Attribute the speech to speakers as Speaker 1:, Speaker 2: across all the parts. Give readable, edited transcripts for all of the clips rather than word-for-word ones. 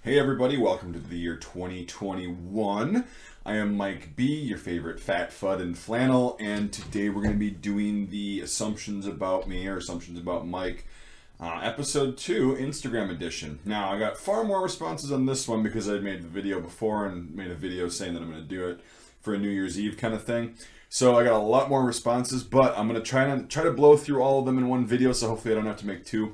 Speaker 1: Hey everybody, welcome to the year 2021. I am Mike B, your favorite fat fud and flannel, and today we're going to be doing the Assumptions About Me or Assumptions About Mike, episode 2, Instagram edition. Now, I got far more responses on this one because I made the video before and made a video saying that I'm going to do it for a New Year's Eve kind of thing. So I got a lot more responses, but I'm going to try to blow through all of them in one video, so hopefully I don't have to make two.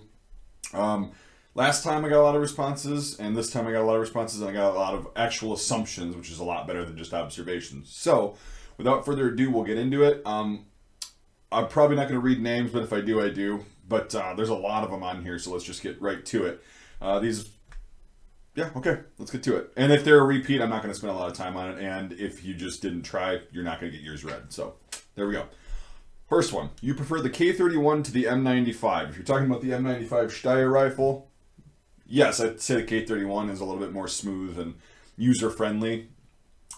Speaker 1: Last time I got a lot of responses, and this time I got a lot of responses, and I got a lot of actual assumptions, which is a lot better than just observations. So, without further ado, we'll get into it. I'm probably not going to read names, but if I do, I do. But there's a lot of them on here, so let's just get right to it. Let's get to it. And if they're a repeat, I'm not going to spend a lot of time on it, and if you just didn't try, you're not going to get yours read. So, there we go. First one, you prefer the K31 to the M95. If you're talking about the M95 Steyr rifle, yes, I'd say the K31 is a little bit more smooth and user-friendly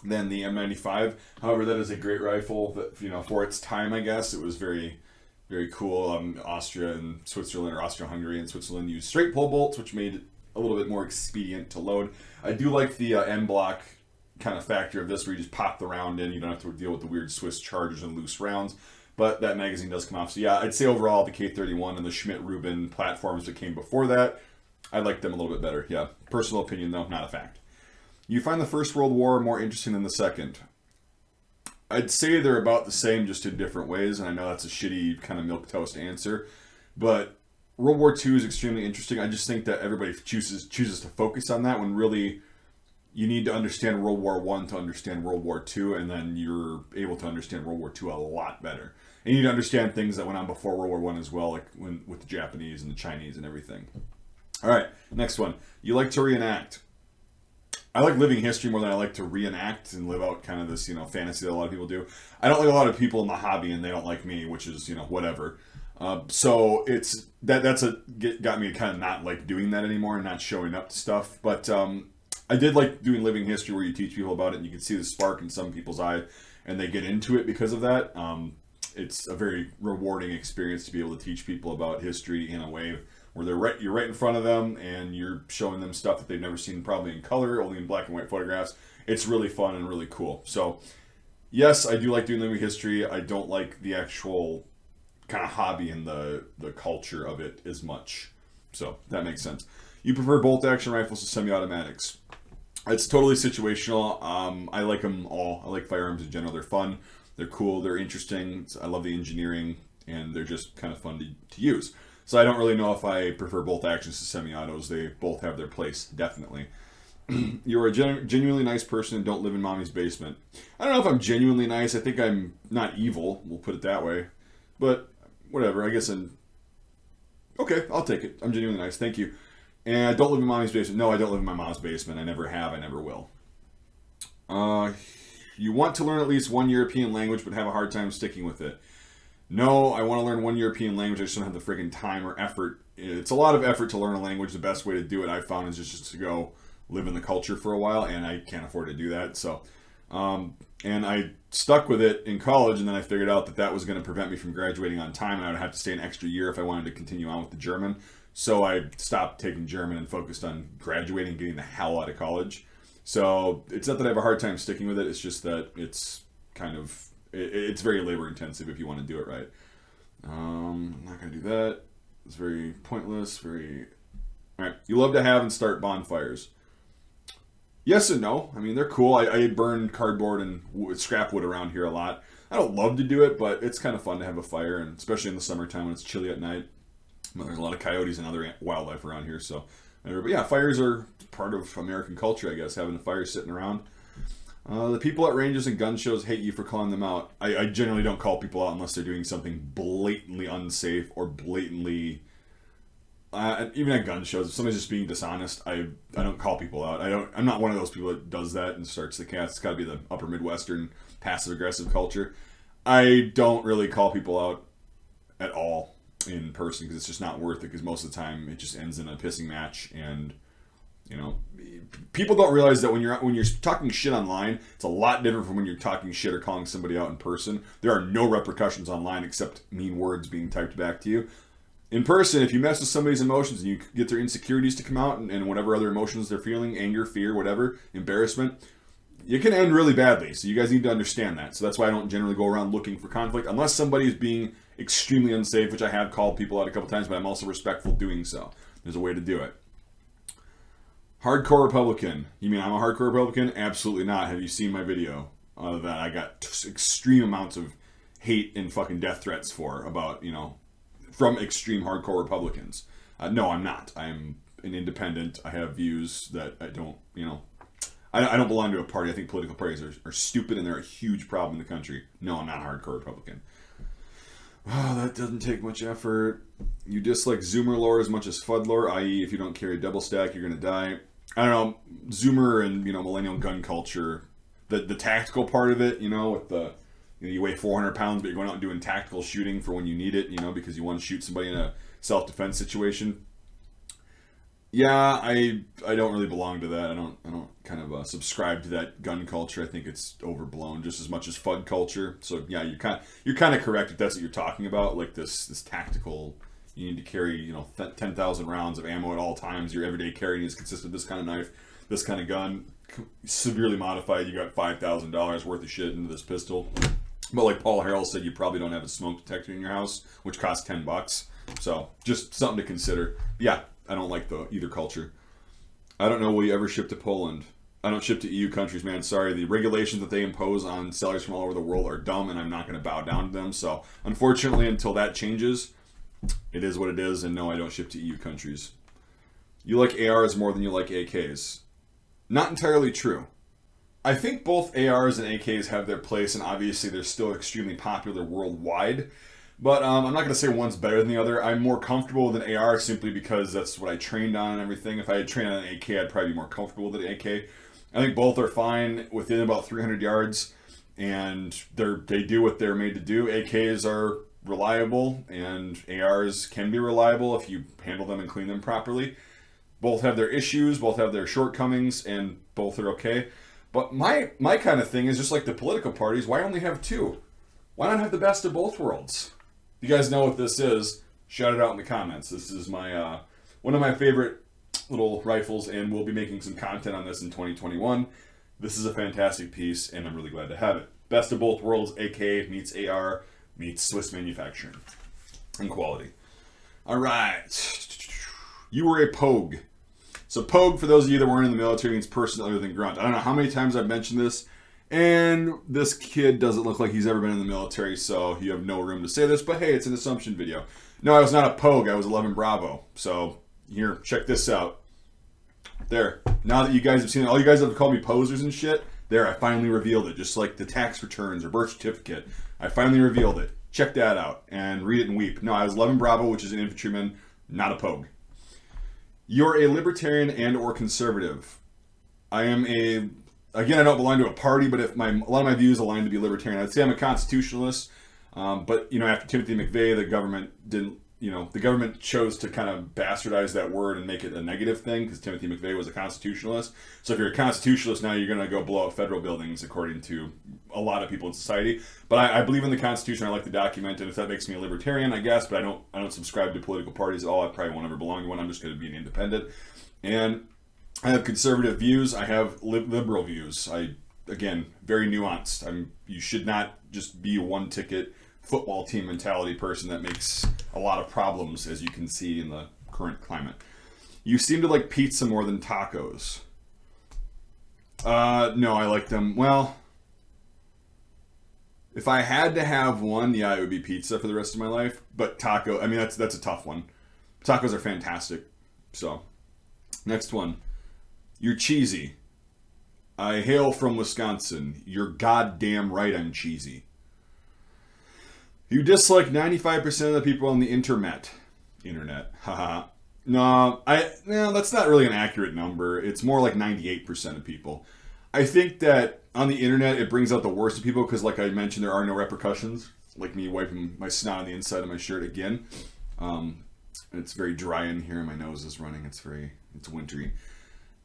Speaker 1: than the M95. However, that is a great rifle that, for its time, I guess, it was very, very cool. Austria and Switzerland, or Austria-Hungary and Switzerland used straight pull bolts, which made it a little bit more expedient to load. I do like the M-block kind of factor of this, where you just pop the round in. You don't have to deal with the weird Swiss charges and loose rounds. But that magazine does come off. So yeah, I'd say overall the K31 and the Schmidt-Rubin platforms that came before that, I like them a little bit better. Yeah, personal opinion though, not a fact. You find the First World War more interesting than the Second. I'd say they're about the same, just in different ways, and I know that's a shitty kind of milquetoast answer, but World War II is extremely interesting. I just think that everybody chooses to focus on that when really you need to understand World War I to understand World War II, and then you're able to understand World War II a lot better. And you need to understand things that went on before World War I as well, like with the Japanese and the Chinese and everything. All right, next one. You like to reenact. I like living history more than I like to reenact and live out kind of this, fantasy that a lot of people do. I don't like a lot of people in the hobby, and they don't like me, which is, whatever. So it's that's got me kind of not like doing that anymore and not showing up to stuff. But I did like doing living history, where you teach people about it, and you can see the spark in some people's eye, and they get into it because of that. It's a very rewarding experience to be able to teach people about history in a way where you're right in front of them, and you're showing them stuff that they've never seen, probably in color, only in black and white photographs. It's really fun and really cool. So, yes, I do like doing living history. I don't like the actual kind of hobby and the culture of it as much. So, that makes sense. You prefer bolt-action rifles to semi-automatics. It's totally situational. I like them all. I like firearms in general. They're fun. They're cool. They're interesting. I love the engineering, and they're just kind of fun to use. So I don't really know if I prefer bolt actions to semi-autos. They both have their place, definitely. You're a genuinely nice person and don't live in mommy's basement. I don't know if I'm genuinely nice. I think I'm not evil. We'll put it that way. But whatever. I guess okay, I'll take it. I'm genuinely nice. Thank you. And I don't live in mommy's basement. No, I don't live in my mom's basement. I never have. I never will. You want to learn at least one European language but have a hard time sticking with it. No, I want to learn one European language. I just don't have the friggin' time or effort. It's a lot of effort to learn a language. The best way to do it, I've found, is just to go live in the culture for a while, and I can't afford to do that. So, and I stuck with it in college, and then I figured out that was going to prevent me from graduating on time, and I would have to stay an extra year if I wanted to continue on with the German. So I stopped taking German and focused on graduating and getting the hell out of college. So it's not that I have a hard time sticking with it. It's just that it's kind of... It's very labor intensive if you want to do it right. I'm not going to do that. It's very pointless. Alright. You love to have and start bonfires. Yes and no. I mean, they're cool. I burn cardboard and scrap wood around here a lot. I don't love to do it, but it's kind of fun to have a fire, and especially in the summertime when it's chilly at night. Well, there's a lot of coyotes and other wildlife around here, so... But yeah, fires are part of American culture, I guess, having a fire sitting around. The people at ranges and gun shows hate you for calling them out. I generally don't call people out unless they're doing something blatantly unsafe or blatantly... even at gun shows, if somebody's just being dishonest, I don't call people out. I'm not one of those people that does that and starts the cast. It's got to be the upper Midwestern passive-aggressive culture. I don't really call people out at all in person because it's just not worth it, because most of the time it just ends in a pissing match. And people don't realize that when you're talking shit online, it's a lot different from when you're talking shit or calling somebody out in person. There are no repercussions online except mean words being typed back to you. In person, if you mess with somebody's emotions and you get their insecurities to come out and whatever other emotions they're feeling, anger, fear, whatever, embarrassment, it can end really badly. So you guys need to understand that. So that's why I don't generally go around looking for conflict unless somebody is being extremely unsafe, which I have called people out a couple times, but I'm also respectful doing so. There's a way to do it. Hardcore Republican. You mean I'm a hardcore Republican? Absolutely not. Have you seen my video that I got extreme amounts of hate and fucking death threats for about, from extreme hardcore Republicans? No, I'm not. I'm an independent. I have views that I don't, I don't belong to a party. I think political parties are stupid and they're a huge problem in the country. No, I'm not a hardcore Republican. Oh, that doesn't take much effort. You dislike Zoomer lore as much as FUD lore, i.e. if you don't carry a double stack, you're going to die. I don't know, Zoomer and, millennial gun culture, the tactical part of it, with the, you weigh 400 pounds, but you're going out and doing tactical shooting for when you need it, because you want to shoot somebody in a self-defense situation. Yeah, I don't really belong to that. I don't kind of subscribe to that gun culture. I think it's overblown just as much as FUD culture. So yeah, you're kind of correct if that's what you're talking about. Like this tactical, you need to carry 10,000 rounds of ammo at all times. Your everyday carry needs to consist of this kind of knife, this kind of gun, severely modified. You got $5,000 worth of shit into this pistol. But like Paul Harrell said, you probably don't have a smoke detector in your house, which costs $10. So just something to consider. Yeah. I don't like either culture. I don't know, will you ever ship to Poland? I don't ship to EU countries, man. Sorry, the regulations that they impose on sellers from all over the world are dumb, and I'm not going to bow down to them. So, unfortunately, until that changes, it is what it is, and no, I don't ship to EU countries. You like ARs more than you like AKs. Not entirely true. I think both ARs and AKs have their place, and obviously they're still extremely popular worldwide. But I'm not going to say one's better than the other. I'm more comfortable with an AR simply because that's what I trained on and everything. If I had trained on an AK, I'd probably be more comfortable with an AK. I think both are fine within about 300 yards, and they do what they're made to do. AKs are reliable, and ARs can be reliable if you handle them and clean them properly. Both have their issues, both have their shortcomings, and both are okay. But my kind of thing is just like the political parties, why only have two? Why not have the best of both worlds? You guys know what this is, shout it out in the comments. This is my one of my favorite little rifles, and we'll be making some content on this in 2021. This is a fantastic piece, and I'm really glad to have it. Best of both worlds, AK meets AR meets Swiss manufacturing and quality. All right. You were a Pogue. So Pogue, for those of you that weren't in the military, means person other than grunt. I don't know how many times I've mentioned this, and this kid doesn't look like he's ever been in the military, so you have no room to say this, but hey, it's an assumption video. No, I was not a Pogue, I was 11 Bravo. So, here, check this out. There. Now that you guys have seen it, all you guys have called me posers and shit, there, I finally revealed it, just like the tax returns or birth certificate. I finally revealed it. Check that out, and read it and weep. No, I was 11 Bravo, which is an infantryman, not a Pogue. You're a libertarian and or conservative. I am again, I don't belong to a party, but if a lot of my views align to be libertarian, I'd say I'm a constitutionalist. But after Timothy McVeigh, the government chose to kind of bastardize that word and make it a negative thing because Timothy McVeigh was a constitutionalist. So if you're a constitutionalist now, you're going to go blow up federal buildings, according to a lot of people in society. But I believe in the Constitution. I like to document it. If that makes me a libertarian, I guess. But I don't subscribe to political parties at all. I probably won't ever belong to one. I'm just going to be an independent. And I have conservative views. I have liberal views. Again, very nuanced. You should not just be a one-ticket football team mentality person that makes a lot of problems, as you can see in the current climate. You seem to like pizza more than tacos. No, I like them. Well, if I had to have one, yeah, it would be pizza for the rest of my life. But taco, that's a tough one. Tacos are fantastic. So, next one. You're cheesy. I hail from Wisconsin. You're goddamn right I'm cheesy. You dislike 95% of the people on the internet. Haha. No, that's not really an accurate number. It's more like 98% of people. I think that on the internet, it brings out the worst of people because, like I mentioned, there are no repercussions. Like me wiping my snot on the inside of my shirt again. It's very dry in here. My nose is running. It's wintry.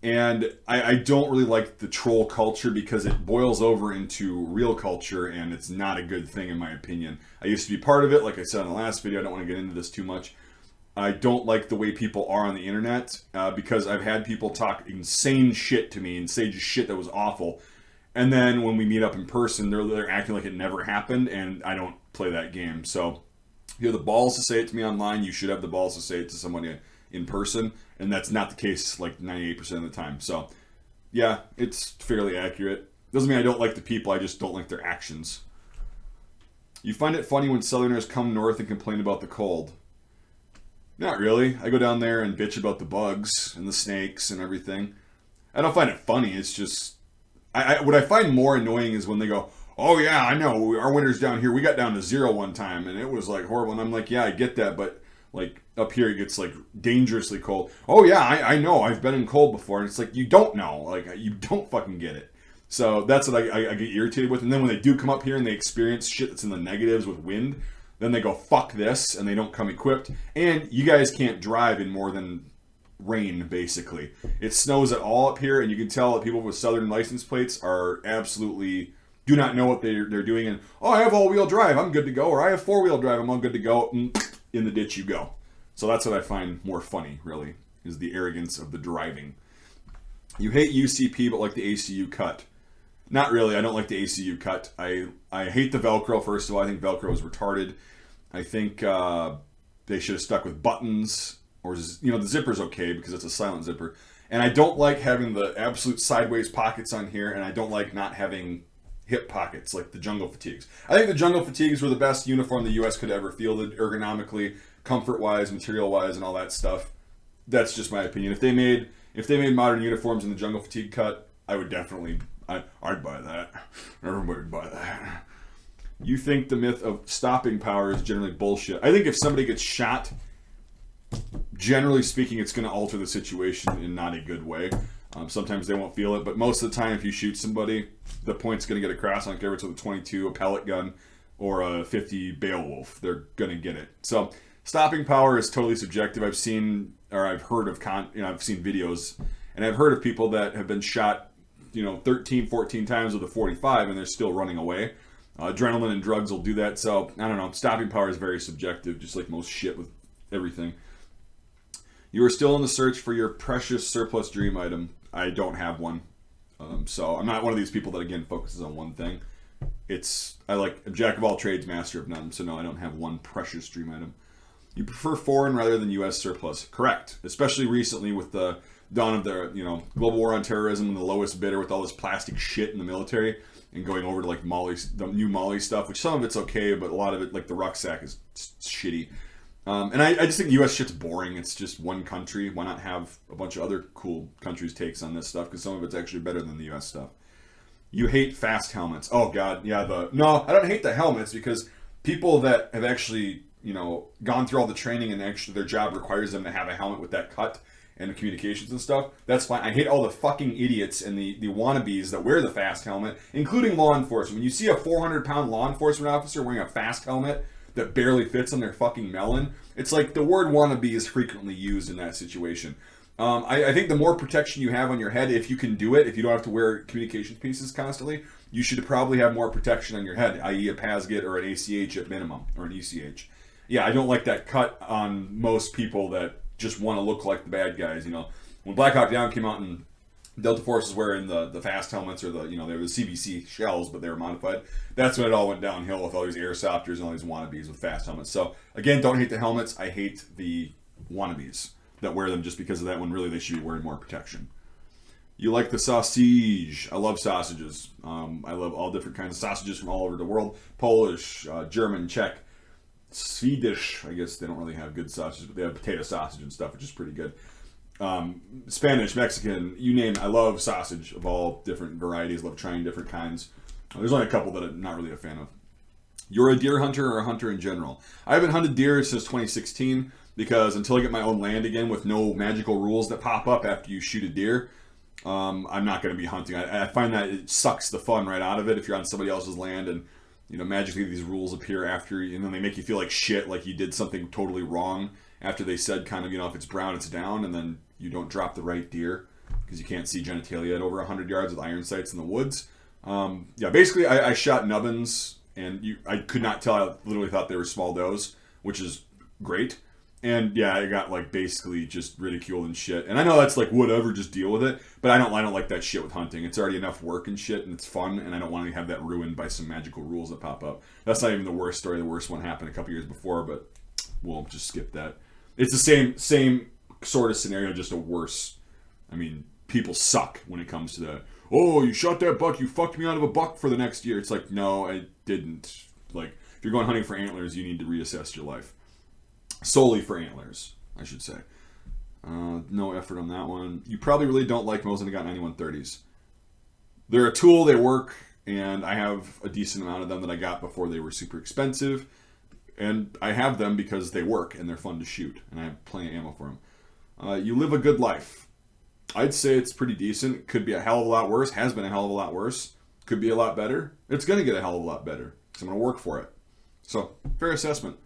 Speaker 1: And I don't really like the troll culture because it boils over into real culture, and it's not a good thing in my opinion. I used to be part of it, like I said in the last video. I don't want to get into this too much. I don't like the way people are on the internet because I've had people talk insane shit to me and say just shit that was awful. And then when we meet up in person, they're acting like it never happened, and I don't play that game. So if you have the balls to say it to me online, you should have the balls to say it to someone in person, and that's not the case like 98% of the time. So yeah, it's fairly accurate. Doesn't mean I don't like the people, I just don't like their actions. You find it funny when Southerners come north and complain about the cold. Not really. I go down there and bitch about the bugs and the snakes and everything. I don't find it funny. It's just... what I find more annoying is when they go, oh yeah, I know, our winters down here, we got down to 0 one time, and it was like horrible. And I'm like, yeah, I get that, but like up here it gets like dangerously cold. Oh yeah, I know, I've been in cold before. And it's like, you don't know. Like, you don't fucking get it. So that's what I get irritated with. And then when they do come up here and they experience shit that's in the negatives with wind, then they go, fuck this, and they don't come equipped. And you guys can't drive in more than rain, basically. It snows at all up here, and you can tell that people with southern license plates are absolutely do not know what they're doing. And, oh, I have all-wheel drive, I'm good to go. Or I have four-wheel drive, I'm all good to go. And in the ditch you go. So that's what I find more funny, really, is the arrogance of the driving. You hate UCP, but like the ACU cut. Not really. I don't like the ACU cut. I hate the Velcro, first of all. I think Velcro is retarded. I think they should have stuck with buttons. Or, you know, the zipper's okay because it's a silent zipper. And I don't like having the absolute sideways pockets on here. And I don't like not having hip pockets like the Jungle Fatigues. I think the Jungle Fatigues were the best uniform the U.S. could ever fielded, ergonomically, comfort-wise, material-wise, and all that stuff. That's just my opinion. If they made modern uniforms in the Jungle Fatigue cut, I would definitely... I'd buy that. Everybody would buy that. You think the myth of stopping power is generally bullshit. I think if somebody gets shot, generally speaking, it's going to alter the situation in not a good way. Sometimes they won't feel it, but most of the time, if you shoot somebody, the point's going to get across. I don't care if it's with a 22, a pellet gun, or a 50 Beowulf. They're going to get it. So stopping power is totally subjective. I've seen videos, and I've heard of people that have been shot 13, 14 times with a 45 and they're still running away. Adrenaline and drugs will do that. So, I don't know. Stopping power is very subjective, just like most shit with everything. You are still in the search for your precious surplus dream item. I don't have one. So, I'm not one of these people that, again, focuses on one thing. I like a jack of all trades, master of none. So, no, I don't have one precious dream item. You prefer foreign rather than U.S. surplus. Correct. Especially recently with the dawn of the global war on terrorism and the lowest bidder with all this plastic shit in the military and going over to like the new Molly stuff, which some of it's okay, but a lot of it, like the rucksack, is shitty. And I just think U.S. shit's boring. It's just one country. Why not have a bunch of other cool countries' takes on this stuff? Because some of it's actually better than the U.S. stuff. You hate fast helmets. Oh God, yeah. No, I don't hate the helmets because people that have actually gone through all the training and actually their job requires them to have a helmet with that cut and the communications and stuff, that's fine. I hate all the fucking idiots and the wannabes that wear the fast helmet, including law enforcement. When you see a 400-pound law enforcement officer wearing a fast helmet that barely fits on their fucking melon, it's like the word wannabe is frequently used in that situation. I think the more protection you have on your head, if you can do it, if you don't have to wear communications pieces constantly, you should probably have more protection on your head, i.e. a PASGIT or an ACH at minimum, or an ECH. Yeah, I don't like that cut on most people that just want to look like the bad guys. When Black Hawk Down came out and Delta Force was wearing the fast helmets or they were the CBC shells, but they were modified. That's when it all went downhill with all these airsofters and all these wannabes with fast helmets. So again, don't hate the helmets. I hate the wannabes that wear them just because of that, when really they should be wearing more protection. You like the sausage. I love sausages. I love all different kinds of sausages from all over the world. Polish, German, Czech, Swedish. I guess they don't really have good sausages, but they have potato sausage and stuff, which is pretty good. Spanish, Mexican, you name it. I love sausage of all different varieties. Love trying different kinds. There's only a couple that I'm not really a fan of. You're a deer hunter or a hunter in general? I haven't hunted deer since 2016 because until I get my own land again with no magical rules that pop up after you shoot a deer, I'm not going to be hunting. I find that it sucks the fun right out of it if you're on somebody else's land and magically these rules appear after, and then they make you feel like shit, like you did something totally wrong after they said kind of, if it's brown, it's down, and then you don't drop the right deer because you can't see genitalia at over 100 yards with iron sights in the woods. Basically I shot nubbins, and I could not tell. I literally thought they were small does, which is great. And yeah, I got like basically just ridiculed and shit. And I know that's like whatever, just deal with it. But I don't like that shit with hunting. It's already enough work and shit, and it's fun. And I don't want to have that ruined by some magical rules that pop up. That's not even the worst story. The worst one happened a couple years before, but we'll just skip that. It's the same sort of scenario, just a worse. I mean, people suck when it comes to that. Oh, you shot that buck. You fucked me out of a buck for the next year. It's like, no, I didn't. Like, if you're going hunting for antlers, you need to reassess your life. Solely for antlers, I should say. No effort on that one. You probably really don't like Mosin Nagant 9130s. They're a tool, they work, and I have a decent amount of them that I got before they were super expensive. And I have them because they work and they're fun to shoot, and I have plenty of ammo for them. You live a good life. I'd say it's pretty decent. Could be a hell of a lot worse. Has been a hell of a lot worse. Could be a lot better. It's going to get a hell of a lot better because I'm going to work for it. So, fair assessment.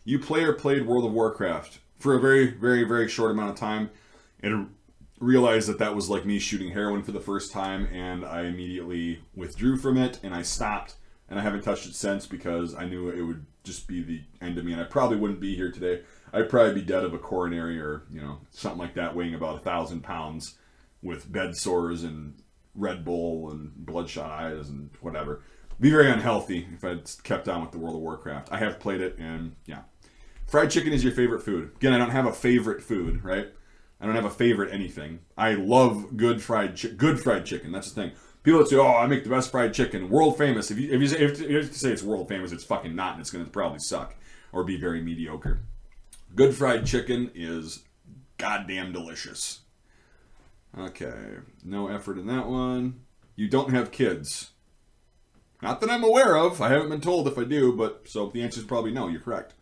Speaker 1: You play or played World of Warcraft for a very, very, very short amount of time, and realized that was like me shooting heroin for the first time, and I immediately withdrew from it, and I stopped, and I haven't touched it since because I knew it would just be the end of me, and I probably wouldn't be here today. I'd probably be dead of a coronary or, something like that, weighing about 1,000 pounds with bed sores and Red Bull and bloodshot eyes and whatever. Be very unhealthy if I'd kept on with the World of Warcraft. I have played it, and yeah. Fried chicken is your favorite food. Again, I don't have a favorite food, right? I don't have a favorite anything. I love good fried chicken. That's the thing. People that say, "Oh, I make the best fried chicken, world famous." If you say it's world famous, it's fucking not, and it's going to probably suck or be very mediocre. Good fried chicken is goddamn delicious. Okay, no effort in that one. You don't have kids. Not that I'm aware of. I haven't been told if I do, but so the answer is probably no. You're correct.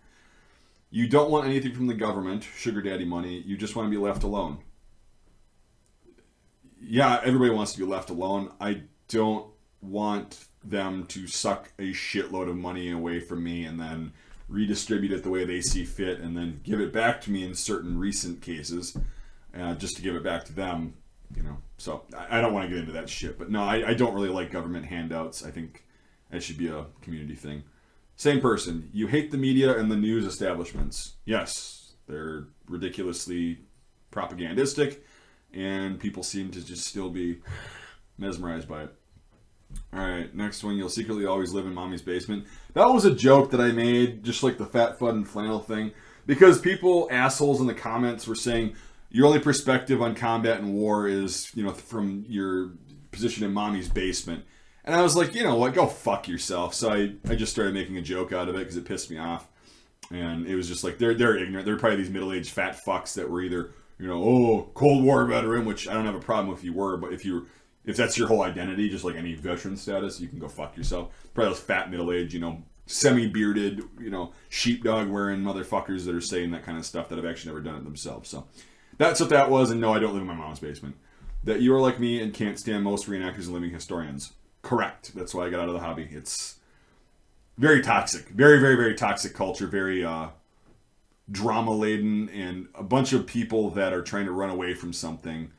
Speaker 1: You don't want anything from the government, sugar daddy money. You just want to be left alone. Yeah, everybody wants to be left alone. I don't want them to suck a shitload of money away from me and then redistribute it the way they see fit and then give it back to me in certain recent cases, just to give it back to them, So I don't want to get into that shit. But no, I don't really like government handouts. I think that should be a community thing. Same person. You hate the media and the news establishments. Yes, they're ridiculously propagandistic, and people seem to just still be mesmerized by it. Alright, next one. You'll secretly always live in mommy's basement. That was a joke that I made, just like the fat fud and flannel thing, because people, assholes in the comments, were saying your only perspective on combat and war is, from your position in mommy's basement. And I was like, you know what, go fuck yourself. So I just started making a joke out of it because it pissed me off. And it was just like, they're ignorant. They're probably these middle-aged fat fucks that were either, Cold War veteran, which I don't have a problem if you were, but if that's your whole identity, just like any veteran status, you can go fuck yourself. Probably those fat middle-aged, semi-bearded, sheepdog wearing motherfuckers that are saying that kind of stuff that have actually never done it themselves. So that's what that was. And no, I don't live in my mom's basement. That you are like me and can't stand most reenactors and living historians. Correct. That's why I got out of the hobby. It's very toxic. Very, very, very toxic culture. Very drama-laden. And a bunch of people that are trying to run away from something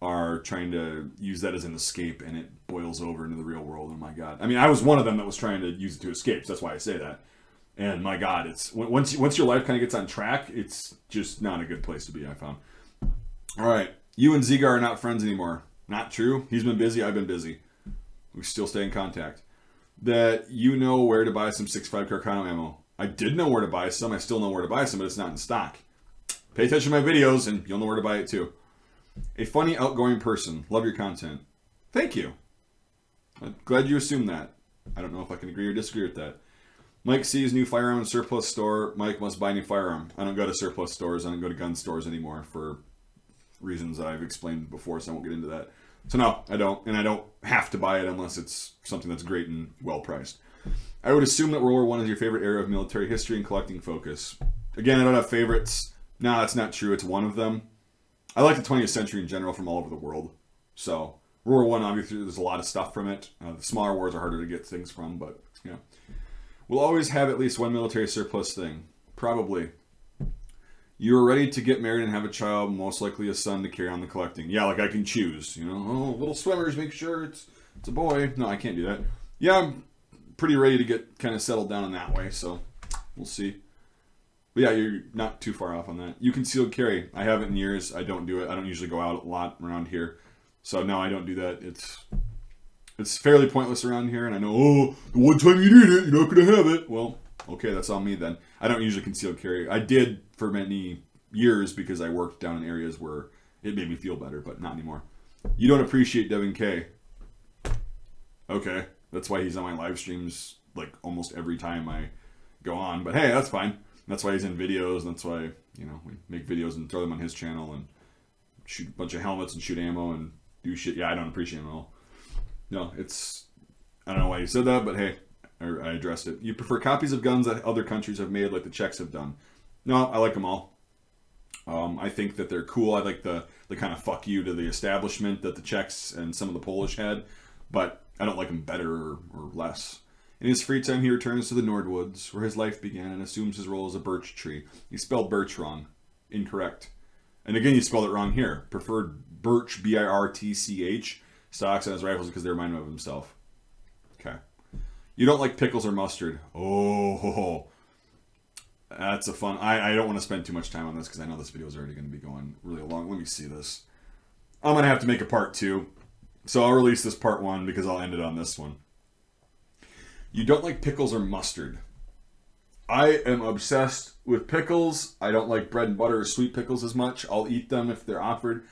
Speaker 1: are trying to use that as an escape, and it boils over into the real world. Oh my God. I mean, I was one of them that was trying to use it to escape. So that's why I say that. And my God, it's once your life kind of gets on track, it's just not a good place to be, I found. All right. You and Zigar are not friends anymore. Not true. He's been busy. I've been busy. We still stay in contact. That you know where to buy some 6.5 Carcano ammo. I did know where to buy some. I still know where to buy some, but it's not in stock. Pay attention to my videos, and you'll know where to buy it too. A funny, outgoing person. Love your content. Thank you. I'm glad you assumed that. I don't know if I can agree or disagree with that. Mike sees new firearm in surplus store. Mike must buy new firearm. I don't go to surplus stores. I don't go to gun stores anymore for reasons that I've explained before, so I won't get into that. So no, I don't. And I don't have to buy it unless it's something that's great and well priced. I would assume that World War I is your favorite area of military history and collecting focus. Again, I don't have favorites. No, that's not true. It's one of them. I like the 20th century in general from all over the world. So World War I, obviously, there's a lot of stuff from it. The smaller wars are harder to get things from, but yeah. We'll always have at least one military surplus thing. Probably. You are ready to get married and have a child, most likely a son to carry on the collecting. Yeah, like I can choose, little swimmers, make sure it's a boy. No, I can't do that. Yeah, I'm pretty ready to get kind of settled down in that way, so we'll see. But yeah, you're not too far off on that. You concealed carry. I haven't in years. I don't do it. I don't usually go out a lot around here. So no, I don't do that. It's fairly pointless around here. And I know, oh, the one time you need it, you're not going to have it. Well, okay, that's on me then. I don't usually conceal carry. I did for many years because I worked down in areas where it made me feel better, but not anymore. You don't appreciate Devin K. Okay, that's why he's on my live streams like almost every time I go on. But hey, that's fine. That's why he's in videos, and that's why, you know, we make videos and throw them on his channel and shoot a bunch of helmets and shoot ammo and do shit. Yeah, I don't appreciate him at all. No, I don't know why you said that, but hey, I addressed it. You prefer copies of guns that other countries have made like the Czechs have done? No, I like them all. I think that they're cool. I like the kind of fuck you to the establishment that the Czechs and some of the Polish had, but I don't like them better or less. In his free time, he returns to the Nordwoods, where his life began, and assumes his role as a birch tree. He spelled birch wrong. Incorrect. And again, you spelled it wrong here. Preferred birch, B-I-R-T-C-H, stocks on his rifles because they remind him of himself. Okay. You don't like pickles or mustard. Oh, that's a fun... I don't want to spend too much time on this because I know this video is already going to be going really long. Let me see this. I'm going to have to make a part 2. So I'll release this part 1 because I'll end it on this one. You don't like pickles or mustard. I am obsessed with pickles. I don't like bread and butter or sweet pickles as much. I'll eat them if they're offered.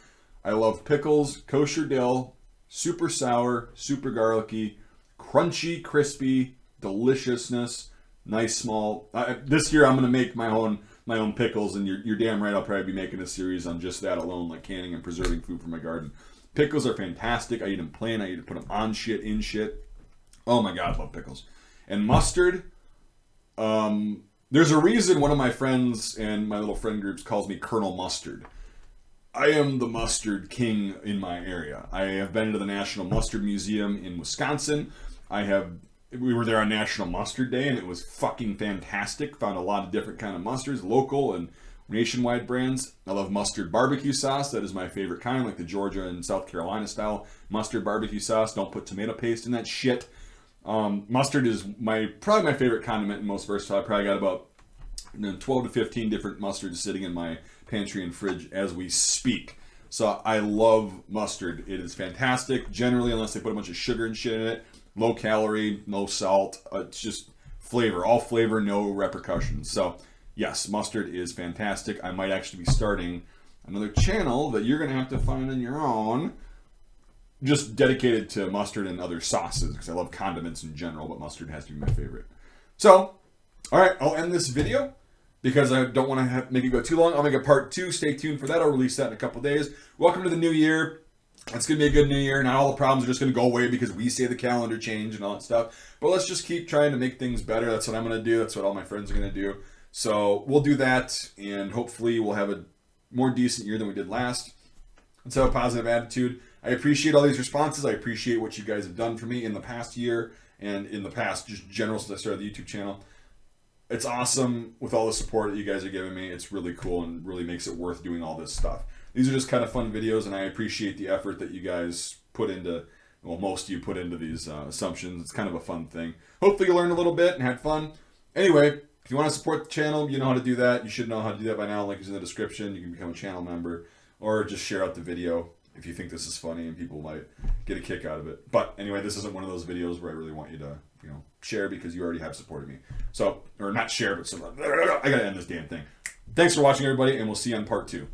Speaker 1: I love pickles, kosher dill, super sour, super garlicky, crunchy, crispy, deliciousness, nice small. This year I'm going to make my own pickles, and you're damn right I'll probably be making a series on just that alone, like canning and preserving food from my garden. Pickles are fantastic. I eat them plain. I eat to put them on shit, in shit. Oh my God, I love pickles. And mustard, there's a reason one of my friends and my little friend groups calls me Colonel Mustard. I am the mustard king in my area. I have been to the National Mustard Museum in Wisconsin. We were there on National Mustard Day, and it was fucking fantastic. Found a lot of different kind of mustards, local and nationwide brands. I love mustard barbecue sauce. That is my favorite kind, like the Georgia and South Carolina style mustard barbecue sauce. Don't put tomato paste in that shit. Mustard is probably my favorite condiment and most versatile. I probably got about 12 to 15 different mustards sitting in my pantry and fridge as we speak. So I love mustard. It is fantastic. Generally, unless they put a bunch of sugar and shit in it. Low calorie, no salt. It's just flavor. All flavor, no repercussions. So yes, mustard is fantastic. I might actually be starting another channel that you're going to have to find on your own, just dedicated to mustard and other sauces, because I love condiments in general, but mustard has to be my favorite. So, all right, I'll end this video because I don't want to make it go too long. I'll make a part 2. Stay tuned for that. I'll release that in a couple days. Welcome to the new year. It's going to be a good new year. Not all the problems are just going to go away because we say the calendar change and all that stuff. But let's just keep trying to make things better. That's what I'm going to do. That's what all my friends are going to do. So we'll do that, and hopefully we'll have a more decent year than we did last. Let's have a positive attitude. I appreciate all these responses. I appreciate what you guys have done for me in the past year and in the past, just general since I started the YouTube channel. It's awesome with all the support that you guys are giving me. It's really cool and really makes it worth doing all this stuff. These are just kind of fun videos, and I appreciate the effort that you guys put into, well, most of you put into these assumptions. It's kind of a fun thing. Hopefully you learned a little bit and had fun. Anyway, if you want to support the channel, you know how to do that. You should know how to do that by now. Link is in the description. You can become a channel member or just share out the video if you think this is funny and people might get a kick out of it. But anyway, this isn't one of those videos where I really want you to, share because you already have supported me. So, or not share, but I gotta end this damn thing. Thanks for watching, everybody, and we'll see you on part 2.